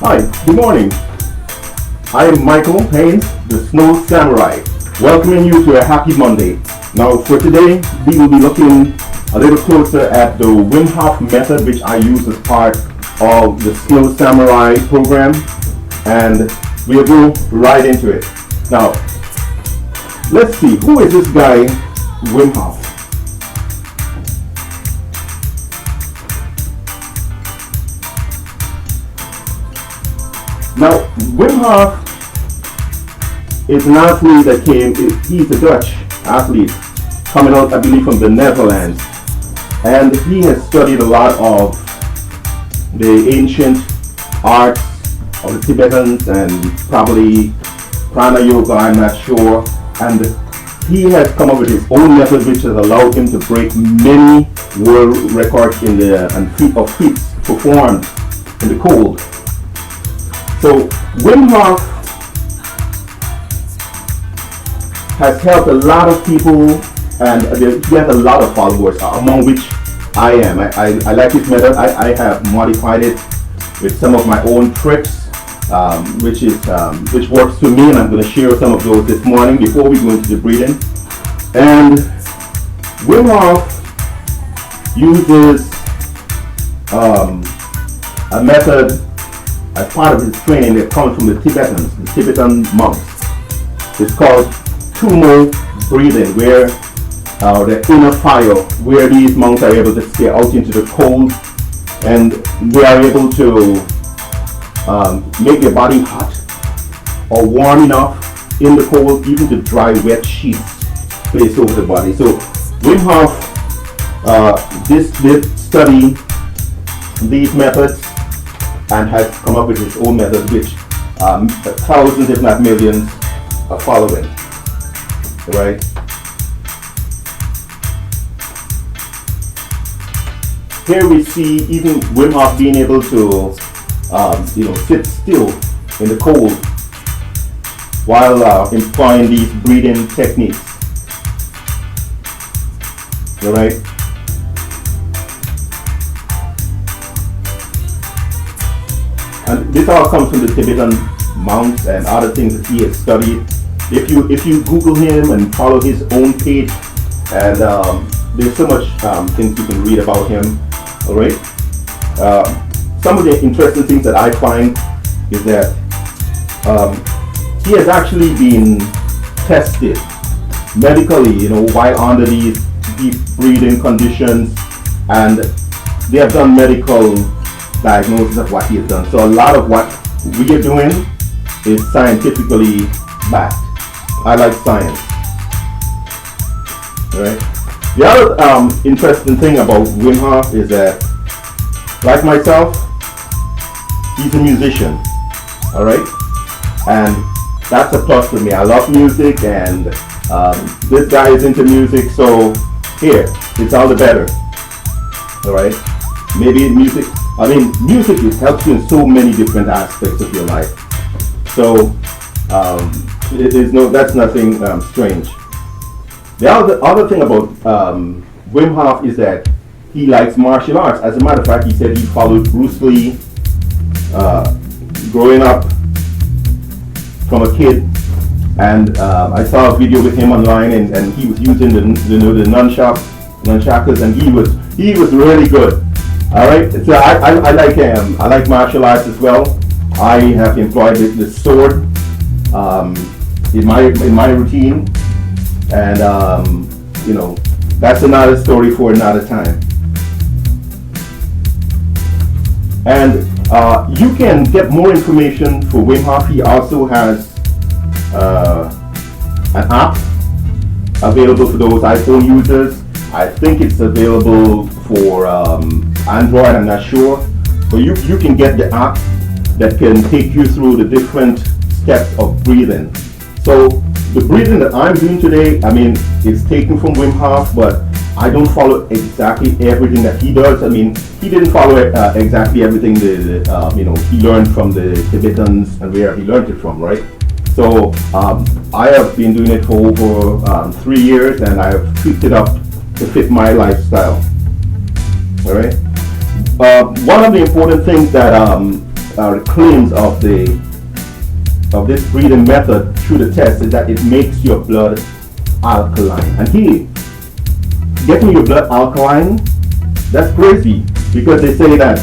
Hi, good morning. I am Michael Haynes, the Snow Samurai, welcoming you to a happy Monday. Now for today, we will be looking a little closer at the WIM HOF method, which I use as part of the Snow Samurai program, and we'll go right into it. Now, let's see, who is this guy, WIM HOF? Now, WIM HOF is an athlete that he's a Dutch athlete coming out, I believe, from the Netherlands. And he has studied a lot of the ancient arts of the Tibetans and probably prana yoga, I'm not sure. And he has come up with his own method, which has allowed him to break many world records in feats performed in the cold. So WIM HOF has helped a lot of people, and he has a lot of followers, among which I am. I like his method. I have modified it with some of my own tricks, which works for me, and I'm going to share some of those this morning before we go into the breathing. And WIM HOF uses a method as part of his training that comes from the Tibetan monks. It's called Tumor Breathing, where the inner fire, where these monks are able to stay out into the cold, and they are able to make their body hot or warm enough in the cold, even to dry wet sheets placed over the body. So WIM HOF did study these methods and has come up with his own method, which thousands, if not millions, are following. Right? Here we see even WIM HOF being able to, sit still in the cold while employing these breathing techniques. All right? And this all comes from the Tibetan monks and other things that he has studied. If you Google him and follow his own page, and there's so much things you can read about him. All right. Some of the interesting things that I find is that he has actually been tested medically, while under these deep breathing conditions, and they have done medical diagnosis of what he has done. So a lot of what we are doing is scientifically backed. I like science. All right. The other interesting thing about WIM HOF is that, like myself, he's a musician. All right, and that's a plus for me. I love music, and this guy is into music, so here, it's all the better. All right, maybe music. Music helps you in so many different aspects of your life. So that's nothing strange. The other thing about WIM HOF is that he likes martial arts. As a matter of fact, he said he followed Bruce Lee growing up from a kid, and I saw a video with him online, and he was using the nunchakus, and he was really good. All right, so I like him. I like martial arts as well. I have employed the sword in my routine, and that's another story for another time. And you can get more information for WIM HOF. He also has an app available for those iPhone users. I think it's available for Android, I'm not sure. But you can get the app that can take you through the different steps of breathing. So the breathing that I'm doing today, it's taken from WIM HOF, but I don't follow exactly everything that he does. He didn't follow exactly everything he learned from the Tibetans and where he learned it from, right? So I have been doing it for over 3 years, and I have tweaked it up to fit my lifestyle. All right. One of the important things that the claims of this breathing method through the test is that it makes your blood alkaline. And here, getting your blood alkaline, that's crazy, because they say that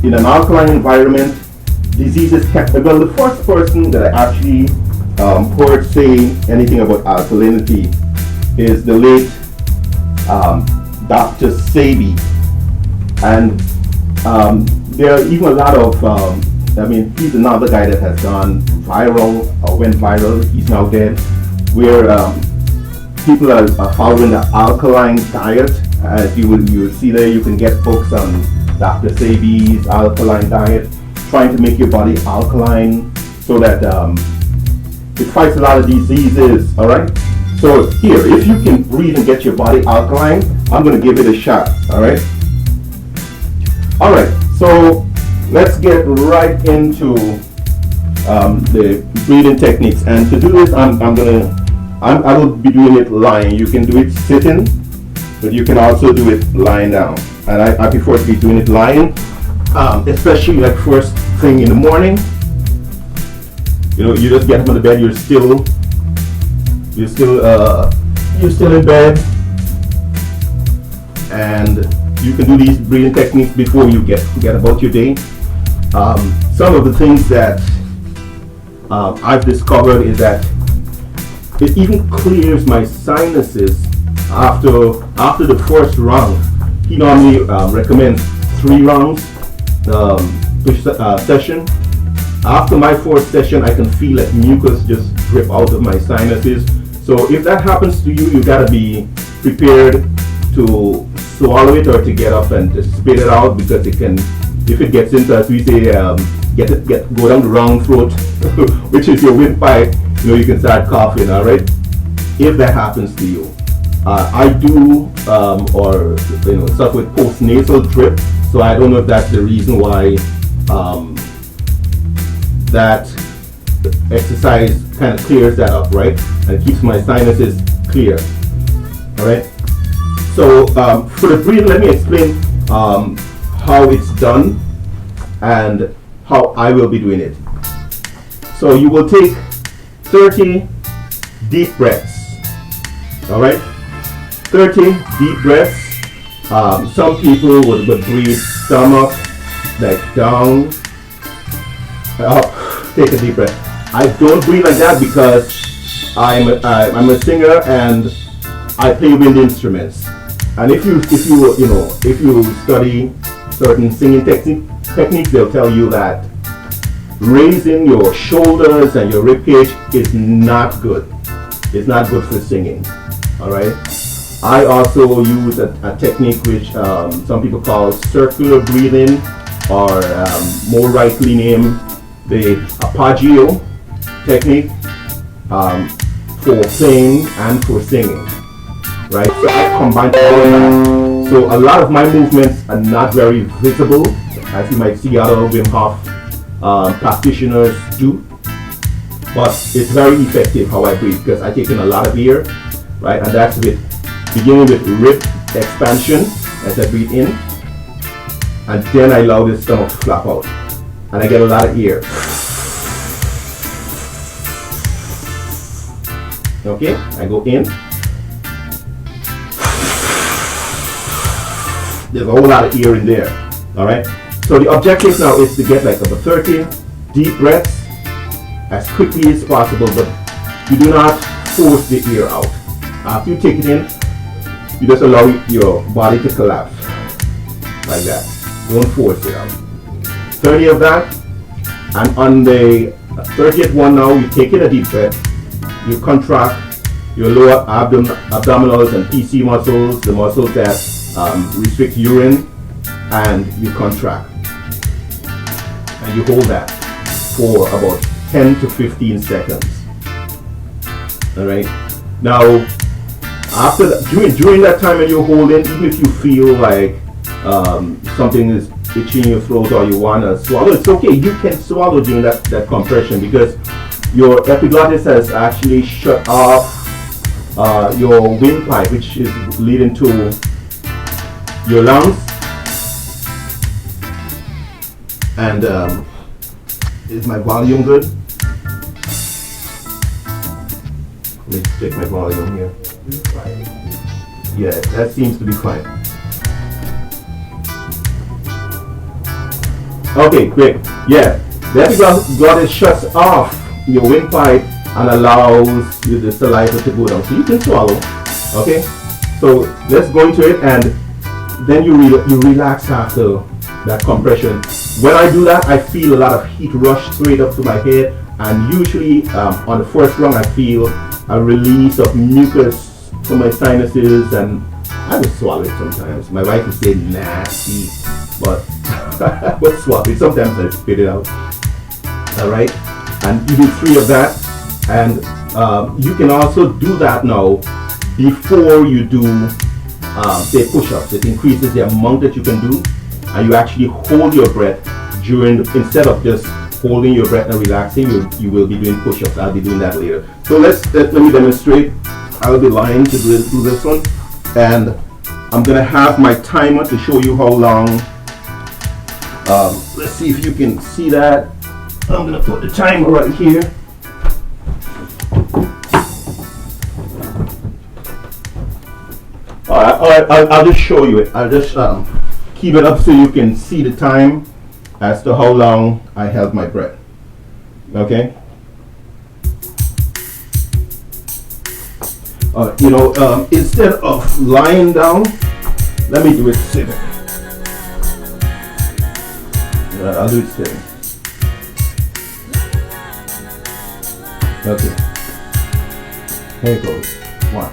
in an alkaline environment, diseases can. Well, the first person that I actually heard say anything about alkalinity is the late Dr. Sabi, and there are even a lot of he's another guy that has gone viral or went viral. He's now dead. Where people are following the alkaline diet. As you will see there, you can get books on Dr. Sabi's alkaline diet, trying to make your body alkaline so that it fights a lot of diseases. All right. So here, if you can breathe and get your body alkaline, I'm going to give it a shot. All right. All right. So let's get right into the breathing techniques. And to do this, I will be doing it lying. You can do it sitting, but you can also do it lying down. And I prefer to be doing it lying, especially like first thing in the morning. You know, you just get up on the bed. You're still in bed, and you can do these breathing techniques before you forget about your day. Some of the things that I've discovered is that it even clears my sinuses after the first round. He normally recommends 3 rounds per session. After my 4th session, I can feel like mucus just drip out of my sinuses. So if that happens to you, you gotta be prepared to swallow it or to get up and to spit it out, because it can, if it gets into, as we say, go down the wrong throat, which is your windpipe, you can start coughing. All right. If that happens to you, I do suffer with postnasal drip, so I don't know if that's the reason why that exercise kind of clears that up, right? And keeps my sinuses clear. All right. So for the breathing, let me explain how it's done and how I will be doing it. So you will take 30 deep breaths. All right. 30 deep breaths. Some people would breathe stomach, like down, up. Take a deep breath. I don't breathe like that because I'm a singer and I play wind instruments. And if you study certain singing techniques, they'll tell you that raising your shoulders and your rib cage is not good. It's not good for singing. All right. I also use a technique which some people call circular breathing, or more rightly named the arpeggio technique, for playing and for singing, right? So I combine all of that. So a lot of my movements are not very visible, as you might see other WIM HOF practitioners do, but it's very effective how I breathe, because I take in a lot of air, right? And that's beginning with rib expansion as I breathe in, and then I allow the stomach to flap out, and I get a lot of air. Okay, I go in. There's a whole lot of air in there. All right. So the objective now is to get like about 30 deep breaths as quickly as possible, but you do not force the air out. After you take it in, you just allow your body to collapse like that. Don't force it out. 30 of that, and on the 30th one now, you take in a deep breath. You contract your lower abdominals and PC muscles, the muscles that restrict urine, and you contract. And you hold that for about 10 to 15 seconds. All right. Now, after that, during that time when you're holding, even if you feel like something is itching your throat or you want to swallow, it's okay. You can swallow during that compression, because your epiglottis has actually shut off your windpipe, which is leading to your lungs. And is my volume good? Let me check my volume here. Yeah, that seems to be fine. Okay, great. Yeah, that because it shuts off your windpipe and allows the saliva to go down, so you can swallow. Okay, so let's go into it, and then you relax after that compression. When I do that, I feel a lot of heat rush straight up to my head, and usually on the first rung I feel a release of mucus from my sinuses, and I would swallow it sometimes. My wife would say nasty, but I would swallow it. Sometimes I spit it out. All right, and you do 3 of that, and you can also do that now before you do say push-ups. It increases the amount that you can do, and you actually hold your breath during, instead of just holding your breath and relaxing, you will be doing push-ups. I'll be doing that later. So let me demonstrate. I'll be lying to do this one, and I'm gonna have my timer to show you how long. Let's see if you can see that. I'm gonna put the timer right here. I'll just show you it. I'll just keep it up so you can see the time as to how long I held my breath. Okay? Instead of lying down, let me do it sitting. I'll do it sitting. Okay. Here it goes. 1.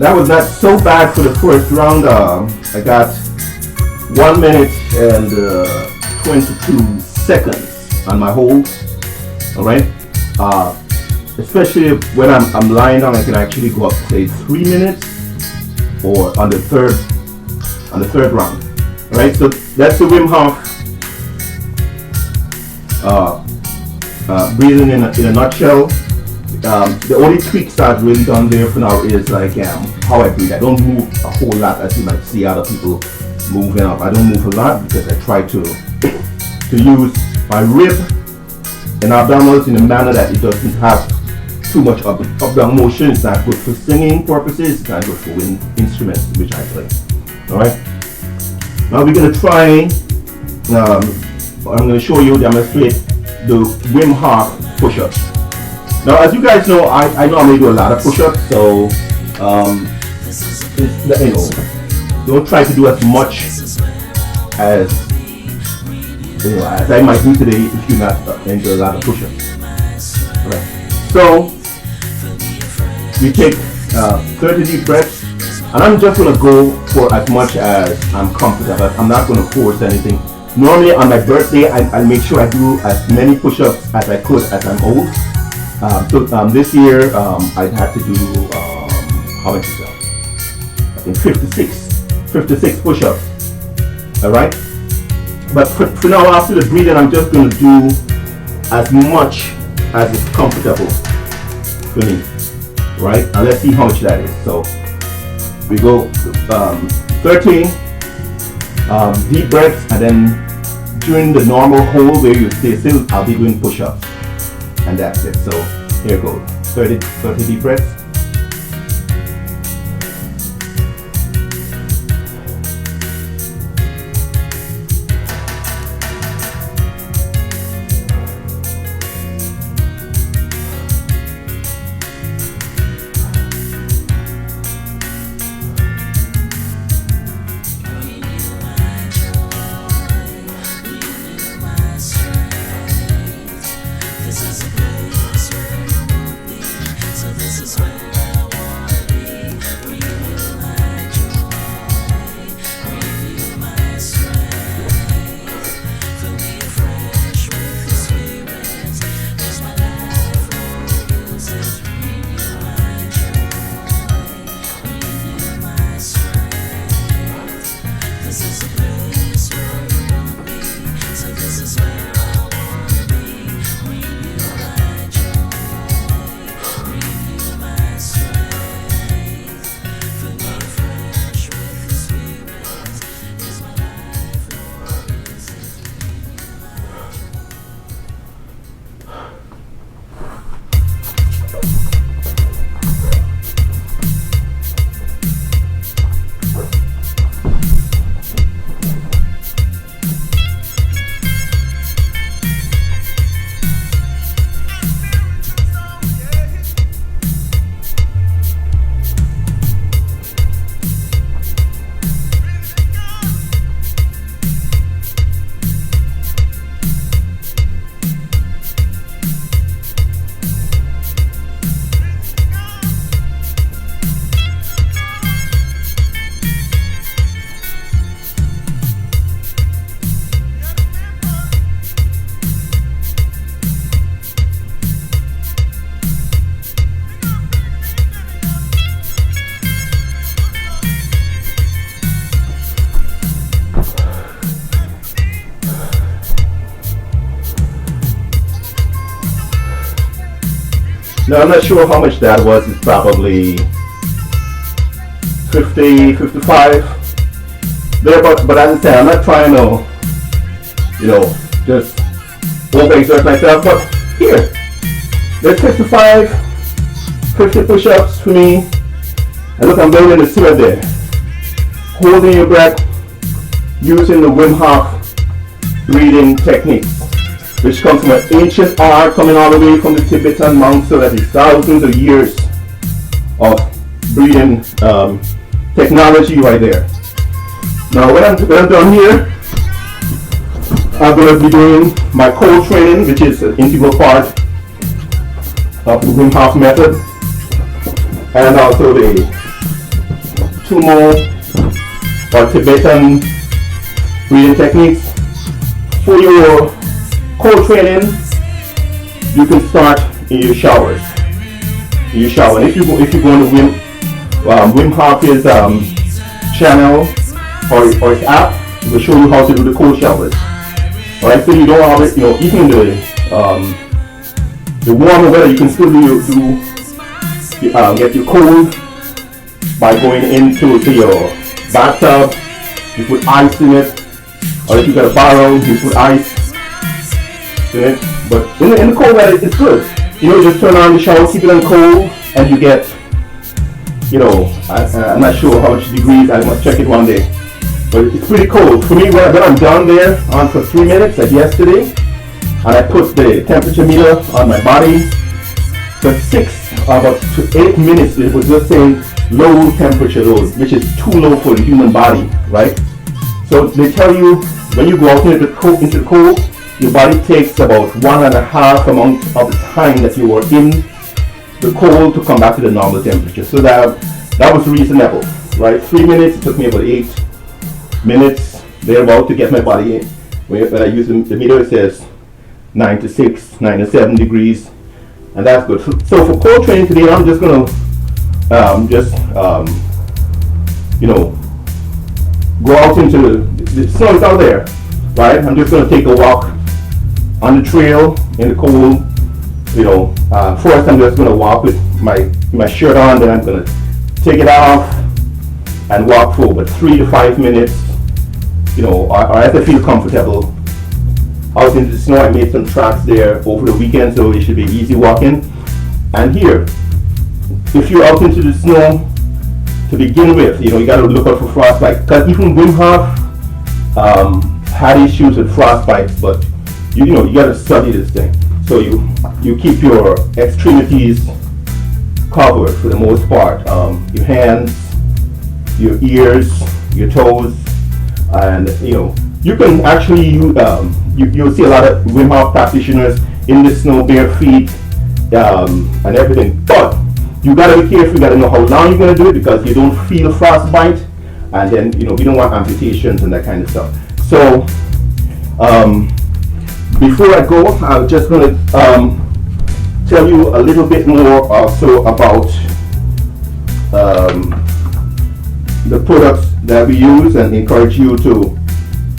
that was not so bad for the first round. I got 1 minute and 22 seconds on my hold. All right. Especially when I'm lying down, I can actually go up to say 3 minutes, or on the third round. All right. So that's the Wim Hof breathing in a nutshell. The only tweaks I've really done there for now is like how I breathe. I don't move a whole lot, as you might see other people moving up. I don't move a lot because I try to use my rib and abdominals in a manner that it doesn't have too much up down motion. It's not good for singing purposes. It's not good for wind instruments, which I play. All right. Now we're gonna try. I'm gonna show you, demonstrate the Wim Hof push-ups. Now, as you guys know, I normally do a lot of push-ups, so don't try to do as much as as I might do today if you're not into a lot of push-ups. Right. So we take 30 deep breaths, and I'm just gonna go for as much as I'm comfortable. I'm not gonna force anything. Normally on my birthday, I'll make sure I do as many push-ups as I could as I'm old. This year I'd have to do how much is that? I think 56 push-ups. All right. But for now, after the breathing, I'm just going to do as much as is comfortable for me. Right. And let's see how much that is. So we go 13 deep breaths, and then during the normal hold where you stay still, I'll be doing push-ups. And that's it. So here goes. 30 deep breaths. Now I'm not sure how much that was. It's probably 50, 55 there, but as I said, I'm not trying to, just overexert myself. But here, there's 50 push-ups for me. And look, I'm going in the sweat there, holding your breath, using the Wim Hof breathing techniques, which comes from an ancient art coming all the way from the Tibetan monks, so that is thousands of years of breathing technology right there. Now when I'm done here, I'm going to be doing my cold training, which is an integral part of the Wim Hof method, and also the Tumor or Tibetan breathing techniques. For your core training, you can start in your showers. In your shower. And if you go on the Wim Hof's channel or his app, it will show you how to do the cold showers. Alright, so you don't always, even the warmer weather, you can still get your cold by going into your bathtub. You put ice in it, or if you got a barrel, you put ice in it. But in the cold weather, it's good. You just turn on the shower, keep it on cold, and you get, I'm not sure how much degrees, I must check it one day. But it's pretty cold. For me, when I'm down there on for 3 minutes, like yesterday, and I put the temperature meter on my body, for about 8 minutes, it was just saying low temperature load, which is too low for the human body, right? So they tell you, when you go out into the cold, your body takes about 1.5 amount of the time that you were in the cold to come back to the normal temperature. So that was reasonable, right? 3 minutes, it took me about 8 minutes thereabout to get my body in. When I use the meter, it says 9 to 6, 9 to 7 degrees, and that's good. So for cold training today, I'm just gonna go out into the snow is out there, right? I'm just gonna take a walk on the trail in the cold. First I'm just gonna walk with my shirt on, then I'm gonna take it off and walk for about 3 to 5 minutes, or as I feel comfortable. Out into the snow, I made some tracks there over the weekend, so it should be easy walking. And here, if you're out into the snow, to begin with, you got to look out for frostbite. Because even Wim Hof had issues with frostbite, but you got to study this thing. So you keep your extremities covered for the most part. Your hands, your ears, your toes, and you can actually you'll see a lot of Wim Hof practitioners in the snow, bare feet, and everything. But you gotta be careful. You gotta know how long you're gonna do it, because you don't feel frostbite, and then we don't want amputations and that kind of stuff. So before I go, I'm just gonna tell you a little bit more also about the products that we use, and encourage you to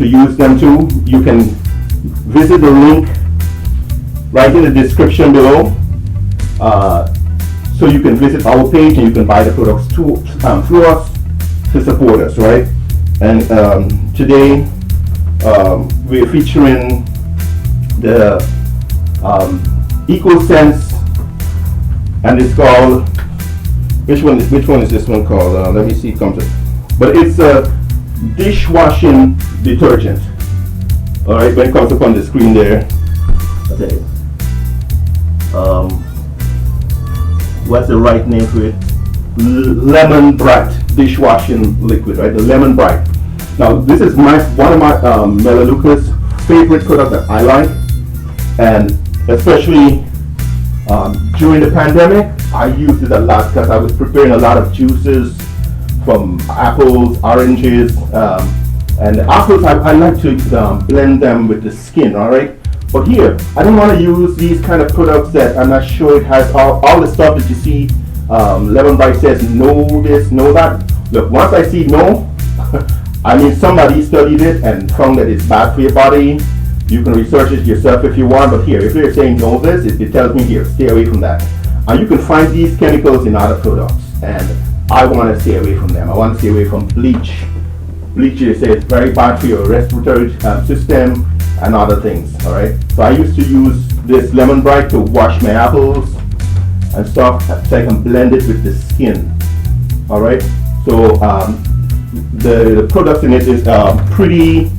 use them too. You can visit the link right in the description below, so you can visit our page and you can buy the products through us to support us, right? And today we're featuring the EcoSense, and it's called, which one is this one called? Let me see, but it's a dishwashing detergent. All right, when it comes up on the screen there, okay. What's the right name for it? Lemon Bright dishwashing liquid, right? The Lemon Bright. Now, this is one of my Melaleuca's favorite product that I like, and especially during the pandemic, I used it a lot because I was preparing a lot of juices from apples, oranges, and the apples I like to blend them with the skin, all right? But here, I don't want to use these kind of products that I'm not sure it has all the stuff that you see. Lemon Bright says no this, no that. Look, once I see no, I mean somebody studied it and found that it's bad for your body. You can research it yourself if you want, but here, if they're saying no this, it tells me here, stay away from that. And you can find these chemicals in other products, and I want to stay away from them. I want to stay away from bleach. Bleach, they say, it's very bad for your respiratory system and other things, all right? So I used to use this Lemon Bright to wash my apples and stuff, so I can blend it with the skin, all right? So the products in it is pretty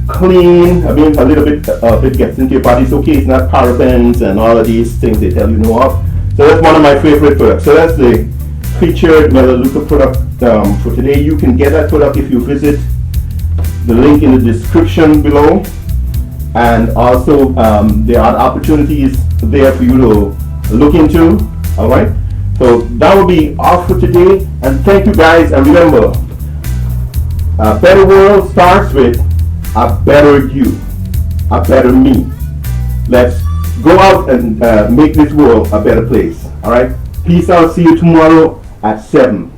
clean. I mean, a little bit it gets into your body. It's okay, it's not parabens and all of these things they tell you no of. So that's one of my favorite products. So that's the featured Melaleuca product for today. You can get that product if you visit the link in the description below, and also there are opportunities there for you to look into. All right. So that will be all for today. And thank you guys. And remember, a better world starts with a better you, a better me. Let's go out and make this world a better place. All right. Peace out. See you tomorrow at 7.